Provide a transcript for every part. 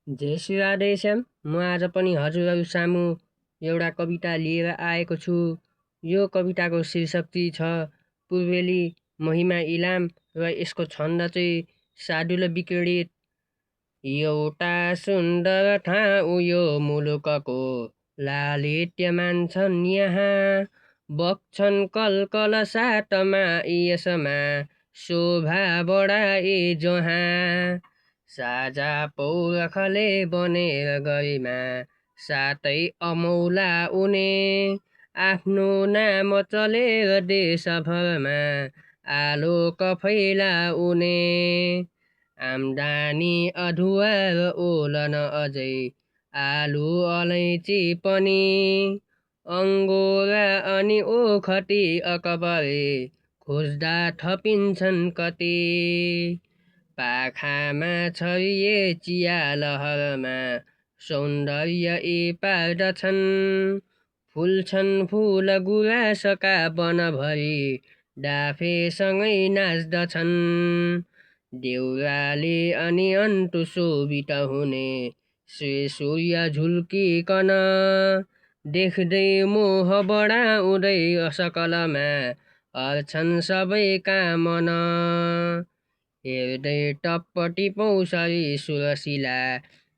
जय श्री राधेश्याम। म आज पनि हजुरहरू सामु एउटा कविता लिएर आएको छु। यो कविताको शीर्षक चाहिँ छ पूर्वेली महिमा इलाम र यसको छन्द चाहिँ सादुल विक्रीडित। एउटा सुन्दर ठाउँ यो मुलुकको लालित्य मान्छन् यहाँ, बग्छन् कलकल साटमा यसमा शोभा बढाए जहाँ। साझा पौरखले बनेर गरिमा साथै अमौला उनी, आफ्नो नाम चलेर देशभरमा आलोक फैलाउने। आम्दानी अदुवा र ओलन अझै आलु अलैँची पनि, अङ्गोरा अनि ओखती अकबरे खोज्दा थपिन्छन् कति। पाखामा छरिए चिया लहरमा सौन्दर्य यी पार्दछन्, फुल्छन् फुल गुराँसका वनभरि डाफेसँगै नाच्दछन्। देउराली अनि अन्तु शोभित हुने श्री सूर्य झुल्किकन, देख्दै मोह बढाउँदै सकलमा अर्छन् सबै कामना। हेर्दै टप्प टिपौसरी सुरशिला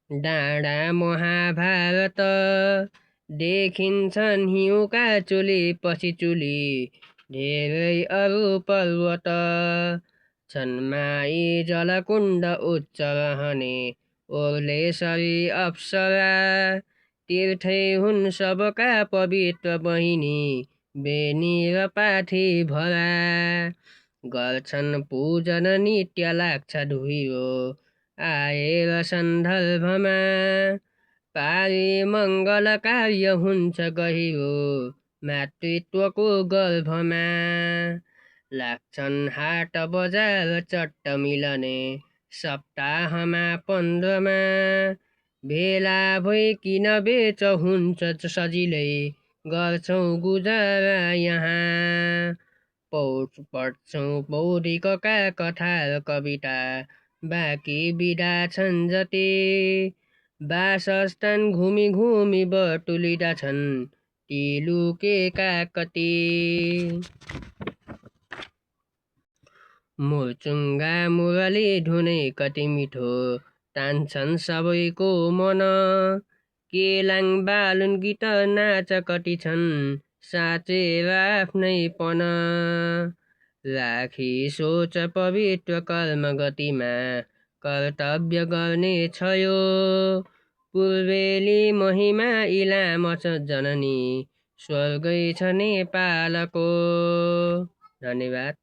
डाँडा महाभारत, देखिन्छन् हिउँका चुली पछि चुली धेरै अरू पर्वत। छन् माई जलकुण्ड उच्च रहने ओर्लेसरी अप्सरा, तीर्थै हुन् सबका पवित्र बहिनी बेनी र पाथी भरा। गर्छन् पूजन नित्य लाग्छ धुइरो आएर सन्दर्भमा, पारी मङ्गल कार्य हुन्छ गहिरो मातृत्वको गर्भमा। लाग्छन् हाट बजार चट्ट मिलने सप्ताहमा 15मा, भेला भइकिन बेच हुन्छ सजिलै गर्छौँ गुजारा यहाँ। पढ्छौँ पौधिकका कथा र कविता बाँकी बिदा छन् जति, वासस्थान घुमी घुमी बटुलिँदा छन् ती लुकेका कति। मुर्चुङ्गा मुरली धुनै कति मिठो तान्छन् सबैको मन, केलाङ बालुन गीत नाच कति छन् साँचेर आफ्नैपन। राखी सोच पवित्र कर्म गतिमा कर्तव्य गर्ने छ यो, पूर्वेली महिमा इलाम जननी स्वर्गै छ नेपालको। धन्यवाद।